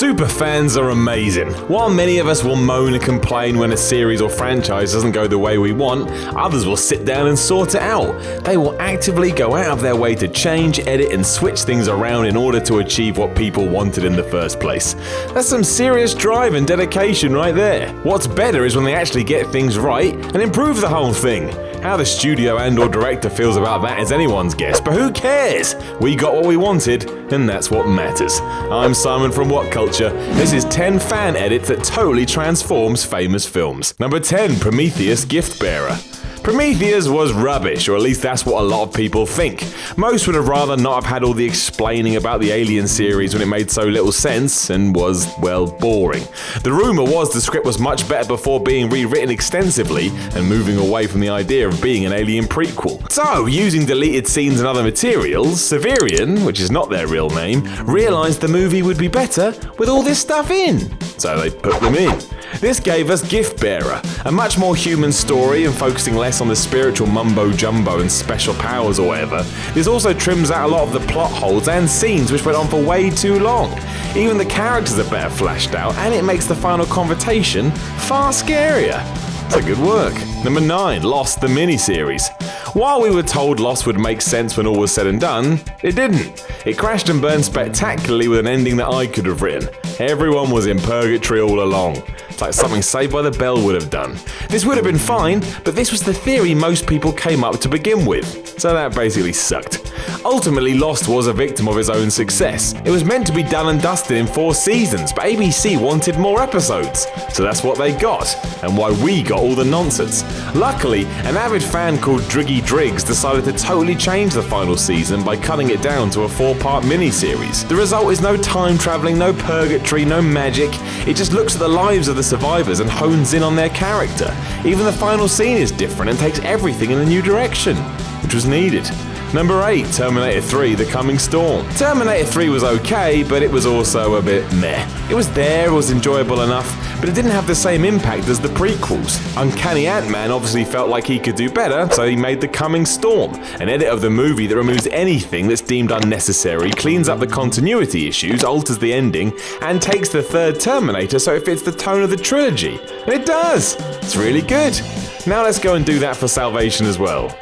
Superfans are amazing. While many of us will moan and complain when a series or franchise doesn't go the way we want, others will sit down and sort it out. They will actively go out of their way to change, edit, and switch things around in order to achieve what people wanted in the first place. That's some serious drive and dedication right there. What's better is when they actually get things right and improve the whole thing. How the studio and/or director feels about that is anyone's guess, but who cares? We got what we wanted, and that's what matters. I'm Simon from Whatculture. This is 10 fan edits that totally transforms famous films. Number 10, Prometheus GIFTBEARER. Prometheus was rubbish, or at least that's what a lot of people think. Most would have rather not have had all the explaining about the Alien series when it made so little sense and was, well, boring. The rumour was the script was much better before being rewritten extensively and moving away from the idea of being an Alien prequel. So, using deleted scenes and other materials, SEVERIAN, which is not their real name, realised the movie would be better with all this stuff in. So they put them in. This gave us GIFTBEARER, a much more human story and focusing less on the spiritual mumbo-jumbo and special powers or whatever. This also trims out a lot of the plot holes and scenes which went on for way too long. Even the characters are better fleshed out, and it makes the final confrontation far scarier. So good work. Number 9, Lost, the miniseries. While we were told Lost would make sense when all was said and done, it didn't. It crashed and burned spectacularly with an ending that I could have written. Everyone was in purgatory all along. It's like something Saved by the Bell would have done. This would have been fine, but this was the theory most people came up to begin with. So that basically sucked. Ultimately, Lost was a victim of its own success. It was meant to be done and dusted in 4 seasons, but ABC wanted more episodes. So that's what they got, and why we got all the nonsense. Luckily, an avid fan called Driggy Driggs decided to totally change the final season by cutting it down to a 4-part miniseries. The result is no time traveling, no purgatory, no magic. It just looks at the lives of the survivors and hones in on their character. Even the final scene is different and takes everything in a new direction, which was needed. Number 8, Terminator 3, The Coming Storm. Terminator 3 was okay, but it was also a bit meh. It was there, it was enjoyable enough, but it didn't have the same impact as the prequels. Uncanny Ant-Man obviously felt like he could do better, so he made The Coming Storm, an edit of the movie that removes anything that's deemed unnecessary, cleans up the continuity issues, alters the ending, and takes the third Terminator so it fits the tone of the trilogy. And it does! It's really good. Now let's go and do that for Salvation as well.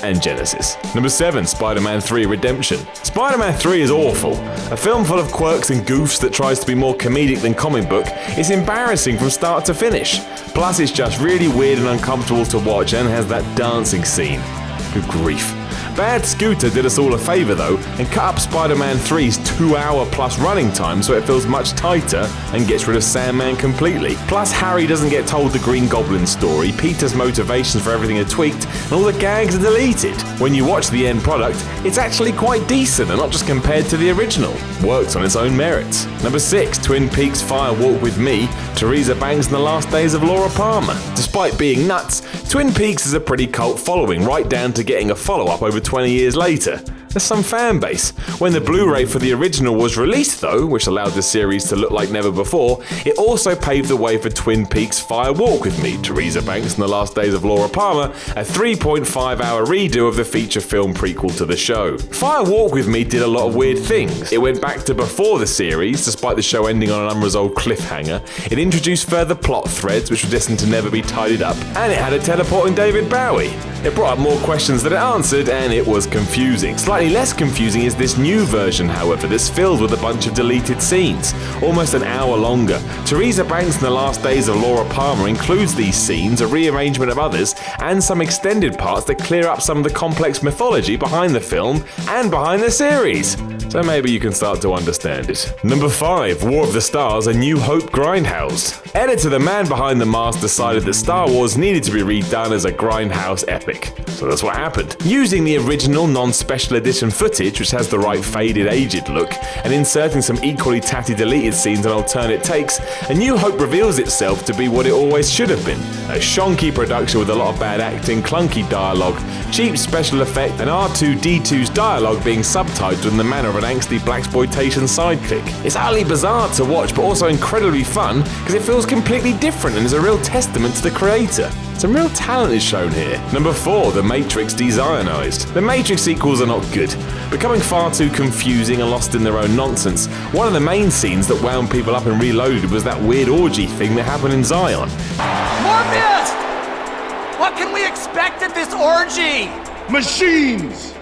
And Genesis. Number 7, Spider-Man 3 Redemption. Spider-Man 3 is awful. A film full of quirks and goofs that tries to be more comedic than comic book. It's embarrassing from start to finish. Plus it's just really weird and uncomfortable to watch and has that dancing scene. Good grief. Bad Scooter did us all a favour though and cut up Spider-Man 3's 2-hour plus running time so it feels much tighter and gets rid of Sandman completely. Plus Harry doesn't get told the Green Goblin story, Peter's motivations for everything are tweaked, and all the gags are deleted. When you watch the end product, it's actually quite decent and not just compared to the original. Works on its own merits. Number 6, Twin Peaks Fire Walk with Me, Teresa Banks and the Last Days of Laura Palmer. Despite being nuts, Twin Peaks is a pretty cult following, right down to getting a follow-up over 20 years later. There's some fan base. When the Blu-ray for the original was released though, which allowed the series to look like never before, it also paved the way for Twin Peaks Fire Walk with Me, Teresa Banks and the Last Days of Laura Palmer, a 3.5-hour redo of the feature film prequel to the show. Fire Walk with Me did a lot of weird things. It went back to before the series, despite the show ending on an unresolved cliffhanger. It introduced further plot threads which were destined to never be tidied up, and it had a teleporting David Bowie. It brought up more questions than it answered, and it was confusing. Slightly less confusing is this new version, however, that's filled with a bunch of deleted scenes, almost an hour longer. Teresa Banks and the Last Days of Laura Palmer includes these scenes, a rearrangement of others, and some extended parts that clear up some of the complex mythology behind the film and behind the series. So maybe you can start to understand it. Number 5, War of the Stars, A New Hope Grindhouse. Editor the man behind the mask decided that Star Wars needed to be redone as a Grindhouse epic. So that's what happened. Using the original non-special edition footage, which has the right faded, aged look, and inserting some equally tatty deleted scenes and alternate takes, A New Hope reveals itself to be what it always should have been. A shonky production with a lot of bad acting, clunky dialogue, cheap special effect, and R2-D2's dialogue being subtitled in the manner of an angsty blaxploitation sidekick. It's utterly bizarre to watch, but also incredibly fun because it feels completely different and is a real testament to the creator. Some real talent is shown here. Number 4, The Matrix DEZIONIZED. The Matrix sequels are not good, becoming far too confusing and lost in their own nonsense. One of the main scenes that wound people up in Reloaded was that weird orgy thing that happened in Zion. Morpheus! What can we expect at this orgy? Machines!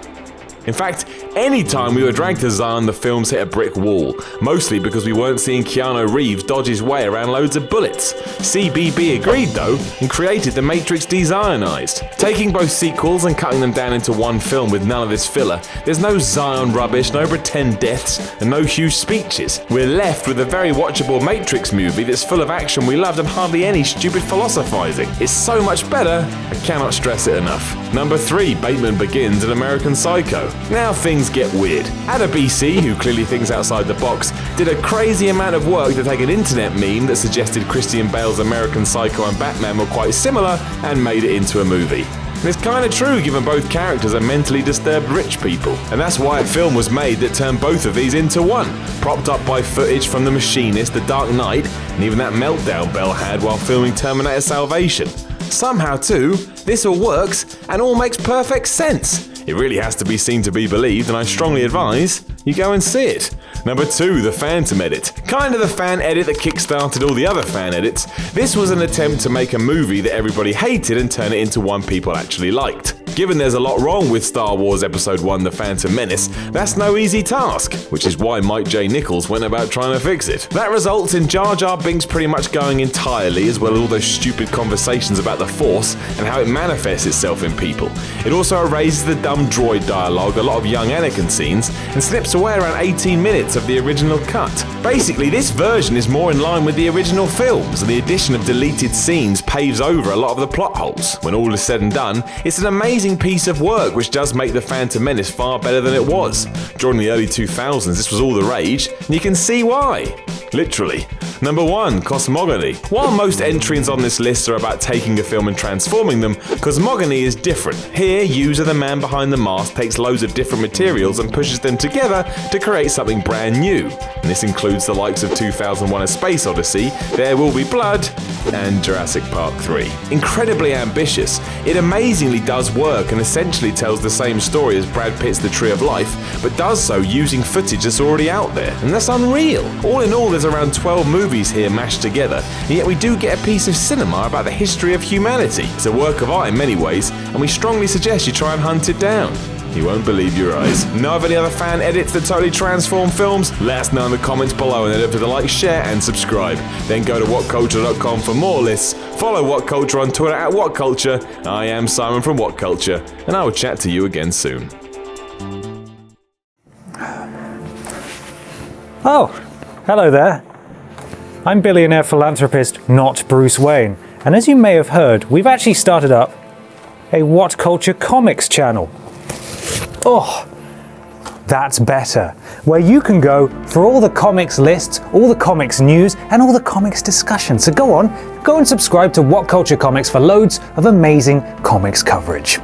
In fact, any time we were dragged to Zion, the films hit a brick wall, mostly because we weren't seeing Keanu Reeves dodge his way around loads of bullets. CBB agreed though, and created The Matrix DEZIONIZED. Taking both sequels and cutting them down into one film with none of this filler, there's no Zion rubbish, no pretend deaths, and no huge speeches. We're left with a very watchable Matrix movie that's full of action we loved and hardly any stupid philosophizing. It's so much better, I cannot stress it enough. Number 3, Bateman Begins and American Psycho. Now things get weird. Ada BC, who clearly thinks outside the box, did a crazy amount of work to take an internet meme that suggested Christian Bale's American Psycho and Batman were quite similar and made it into a movie. And it's kind of true given both characters are mentally disturbed rich people. And that's why a film was made that turned both of these into one, propped up by footage from The Machinist, The Dark Knight, and even that meltdown Bell had while filming Terminator Salvation. Somehow too, this all works and all makes perfect sense. It really has to be seen to be believed, and I strongly advise you go and see it. Number 2, The Phantom Edit. Kind of the fan edit that kickstarted all the other fan edits, this was an attempt to make a movie that everybody hated and turn it into one people actually liked. Given there's a lot wrong with Star Wars Episode 1 The Phantom Menace, that's no easy task, which is why Mike J. Nichols went about trying to fix it. That results in Jar Jar Binks pretty much going entirely, as well as all those stupid conversations about the Force and how it manifests itself in people. It also erases the dumb droid dialogue, a lot of young Anakin scenes, and snips away around 18 minutes of the original cut. Basically, this version is more in line with the original films, and the addition of deleted scenes paves over a lot of the plot holes. When all is said and done, it's an amazing piece of work which does make The Phantom Menace far better than it was. During the early 2000s, this was all the rage, and you can see why. Literally. Number 1, Cosmogony. While most entries on this list are about taking a film and transforming them, Cosmogony is different. Here, User, the man behind the mask, takes loads of different materials and pushes them together to create something brand new. And this includes the likes of 2001: A Space Odyssey, There Will Be Blood, and Jurassic Park 3. Incredibly ambitious, it amazingly does work and essentially tells the same story as Brad Pitt's The Tree of Life, but does so using footage that's already out there. And that's unreal. All in all, there's around 12 movies here mashed together, and yet we do get a piece of cinema about the history of humanity. It's a work of art in many ways, and we strongly suggest you try and hunt it down. You won't believe your eyes. Know of any other fan edits that totally transform films? Let us know in the comments below, and then don't forget to like, share and subscribe. Then go to whatculture.com for more lists. Follow Whatculture on Twitter at Whatculture. I am Simon from Whatculture, and I will chat to you again soon. Oh, hello there. I'm billionaire philanthropist, not Bruce Wayne. And as you may have heard, we've actually started up a Whatculture comics channel. Oh, that's better. Where you can go for all the comics lists, all the comics news, and all the comics discussion. So go and subscribe to Whatculture Comics for loads of amazing comics coverage.